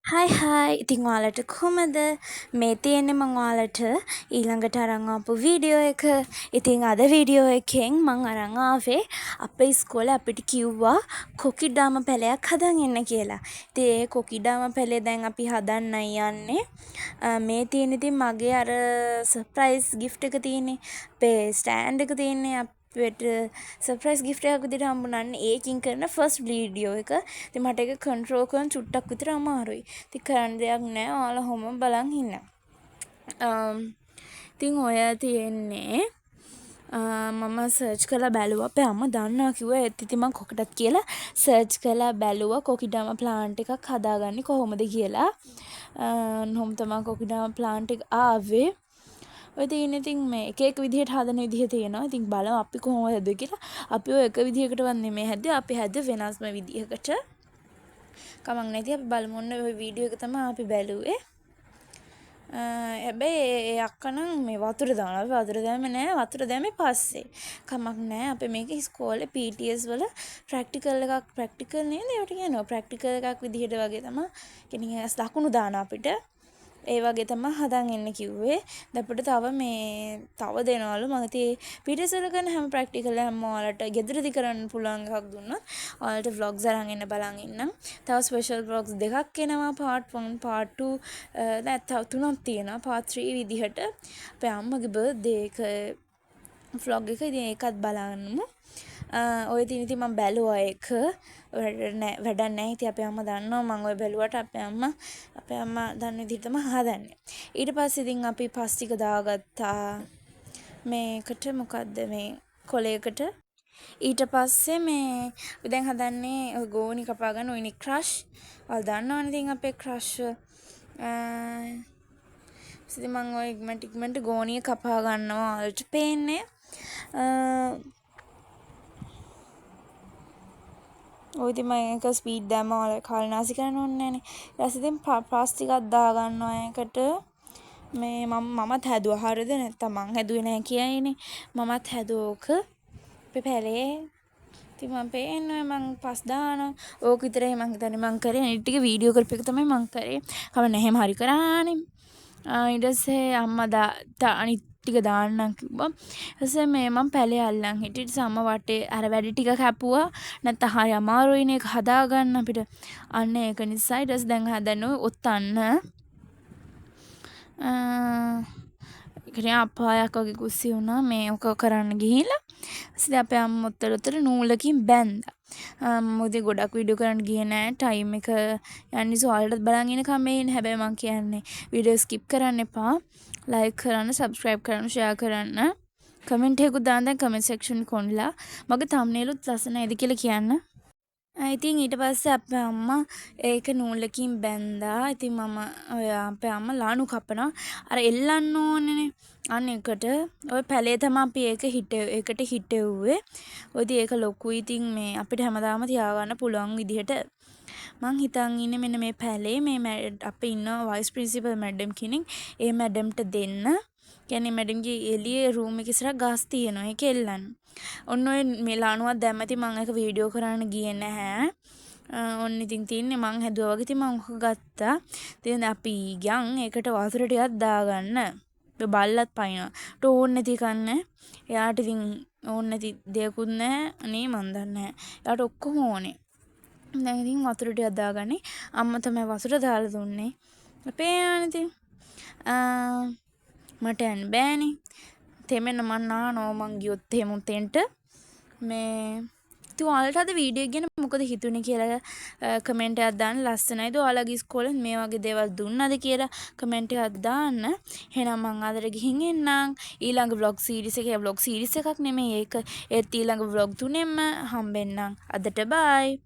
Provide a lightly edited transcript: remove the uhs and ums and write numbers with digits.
හයි හයි ඉතින් ඔයාලට කොහමද මේ තියෙන්නේ මං ඔයාලට ඊළඟට අරන් ආපු වීඩියෝ එක. ඉතින් අද වීඩියෝ එකෙන් මං අරන් ආවේ අපේ ඉස්කෝලේ අපිට කිව්වා කොකිඩාම පැලයක් හදන් එන්න කියලා. ඉතින් ඒ කොකිඩාම පැලේ දැන් අපි හදන්නයි යන්නේ. මේ තියෙන ඉතින් මගේ අර සර්ප්‍රයිස් ගිෆ්ට් එක තියෙන්නේ. අපේ ස්ටෑන්ඩ් එක තියෙන්නේ සර්ප්‍රයිස් ගිෆ්ට් එකක් විදිහට හම්බුණානේ. ඒකින් කරන ෆස්ට් වීඩියෝ එක. ඉතින් මට ඒක කන්ට්‍රෝල් කරන්න චුට්ටක් විතර අමාරුයි. ඉතින් කරන්න දෙයක් නැහැ. ඔයාලා හොම බලන් ඉන්න. ඉතින් ඔය තියෙන්නේ මම සර්ච් කරලා බැලුවා. අපේ අම්මා දන්නවා කිව්වා ඒත් ඉතින් මම කොකටත් කියලා සර්ච් කරලා බැලුවා කොකිඩාම ප්ලාන්ට් එකක් හදාගන්නේ කොහොමද කියලා. නොම් තමයි කොකිඩාම ප්ලාන්ට් එක ආවේ. ඔය තියෙන්නේ ඉතින් මේ එක එක විදිහට හදන විදිහ තියෙනවා. ඉතින් බලමු අපි කොහොමද හැදුවේ කියලා. අපි ඔය එක විදිහකටවත් නෙමෙයි හැදුවේ. අපි හැදුවේ වෙනස්ම විදිහකට. කමක් නැති අපි බලමු. ඔන්න ඔය වීඩියෝ එක තමයි අපි බැලුවේ. හැබැයි ඒ අක්කනම් මේ වතුර දානවා. අපි වතුර දැම්මේ නෑ. වතුර දැම්මේ පස්සේ. කමක් නෑ. අපි මේක ඉස්කෝලේ PTS වල ප්‍රැක්ටිකල් නේද? ඒවට කියනවා. ප්‍රැක්ටිකල් එකක් විදිහට වගේ තමයි. කියන්නේ ලකුණු දාන අපිට. ඒ වගේ තමයි හදන් එන්න කිව්වේ. දැන් තව දෙනවලු. මම ඉතින් PTS වල කරන හැම ප්‍රැක්ටිකල් එකම ඔයාලට ගෙදරදී කරන්න පුළුවන් එකක් දුන්නොත් ඔයාලට vlogs අරන් එන්න බලන් ඉන්නම්. තව ස්පෙෂල් vlogs දෙකක් එනවා. part 1 part 2 තව තුනක් තියෙනවා. part 3 විදිහට. අපේ අම්මගේ birthday එක vlog එක ඉතින් ඒකත් බලන්නමු. ඔය තියෙන ඉතින් මම බැලුවා ඒක. වැඩක් නැහැ. ඉතින් අපේ අම්මා දන්නවා මම ඔය බැලුවට අපේ අම්මා දන්න විදිහට තමයි හදන්නේ. ඊට පස්සේ ඉතින් අපි පස් ටික දාගත්තා. මේකට මොකද්ද මේ කොලයකට. ඊට පස්සේ මේ දැන් හදන්නේ ඔය ගෝනි කපා ගන්න ඔයනි ක්‍රෂ්. ඔයාලා දන්නවනේ ඉතින් අපේ ක්‍රෂ්. ඉතින් මම ඔය ඉක්මනට ගෝනිය කපා ගන්නවා. ඔයාලට පේන්නේ. ඔය ඉතින් මම එක ස්පීඩ් දැම්මම ඔයාලා කල්නාසි කරන්න ඕනේ නැහනේ. ඊට පස්සේ ඉතින් පාස් ටිකක් දා ගන්නවා ඒකට. මේ මමත් හැදුවා. හරියද නැත්තම් මං හැදුවේ නැහැ කියයිනේ. මමත් හැදුවෝක. අපේ පැලේ ඉතින් මම පේන්නේ මං පස් දානවා. ඕක විතරයි මං හිතන්නේ මං කරේ. අනිත් ටික වීඩියෝ කරපු එක තමයි මං කරේ. කවන්න එහෙම හරි කරානේ. ඊට පස්සේ අම්මා අනිත් ටික දාන්නම් කිව්වා. ඊපස්සේ මේ මම පැලේ අල්ලන් හිටියේ. ඊට අම්මා වටේ අර වැඩි ටික කැපුවා. නැත්නම් හරි අමාරුයිනේ ඒක හදාගන්න අපිට. අන්න ඒක නිසා ඊට පස්සේ දැන් හදන්නේ ඔත්තන්න. අපායක් වගේ කුස්සි වුණා මේ ඔක කරන්න ගිහිල්ලා. ඊට අපේ අම්මා ඔත්තර නූලකින් බැන්දා. මොකද ගොඩක් වීඩියෝ කරන්න ගියේ නෑ. ටයිම් එක යන්නේ ඔයාලටත් බලන් ඉන්නකම් මේ ඉන්නේ. හැබැයි මං කියන්නේ වීඩියෝ ස්කිප් කරන්න එපා. ලයික් කරන්න, සබ්ස්ක්‍රයිබ් කරන්න, ෂෙයා කරන්න. කමෙන්ට් එකකුත් දාන්න දැන් කමෙන්ට් සෙක්ෂන් එක කොන්ලා. මගේ තම්නේලුත් ලස්සනයිද කියලා කියන්න. ඉතින් ඊට පස්සේ අපේ අම්මා ඒක නූලකින් බැන්දා. ඉතින් අපේ අම්මා ලාණු කපනවා. අර එල්ලන්න ඕනේනේ. අන්න එකට ඔය පැලේ තමයි අපි ඒකට හිටෙව්වේ. ඔය ඉතින් ඒක ලොකුයි. ඉතින් මේ අපිට හැමදාම තියාගන්න පුළුවන් විදිහට මං හිතන් ඉන්නේ මෙන්න මේ පැලේ මේ අපේ ඉන්න වයිස් ප්‍රින්සිපල් මැඩම් කෙනෙක්. ඒ මැඩම්ට දෙන්න. කියන්නේ මැඩම්ගේ එළියේ රූම් එකේ ඉස්සරහ ගස් තියෙනවා. ඒක එල්ලන්න. ඔන්න ඔය මේ ලාණුවක් දැම්ම ඉතින් මම ඒක වීඩියෝ කරන්න ගියේ නැහැ. ඔන්න ඉතින් තින්නේ මං හැදුවා වගේ ඉතින් මං ඔක ගත්තා. ඉතින් අපි යන් ඒකට වතුර ටිකක් දාගන්න. බල්ලත් පයින්නවා. ඕන් නැති කන්නේ. එයාට ඉතින් ඕන් නැති දෙයක්වත් නැහැ. අනේ මන් දන්නේ නැහැ. එයාට ඔක්කොම ඕනේ. දැන් ඉතින් වතුර ටිකක් දාගන්නේ. අම්මා තමයි වතුර දාලා දුන්නේ. අපේ ඉතින් මට යන්න බෑනේ. තෙමෙන්න මං නානවා මං ගියොත් එහෙම තෙන්ට මේ ඉතින් ඔයාලට අද වීඩියෝ ගැන මොකද හිතුනේ කියලා කමෙන්ට් එකක් දාන්න. ලස්සනයිද ඔයාලගේ ඉස්කෝලේ මේ වගේ දේවල් දුන්නද කියලා කමෙන්ට් එකක් දාන්න. එහෙනම් මං අදට ගිහින් එන්නම්. ඊළඟ vlog series එකක් නෙමෙයි ඒක. ඒත් ඊළඟ vlog තුනෙන්ම හම්බෙන්නම්. අදට bye.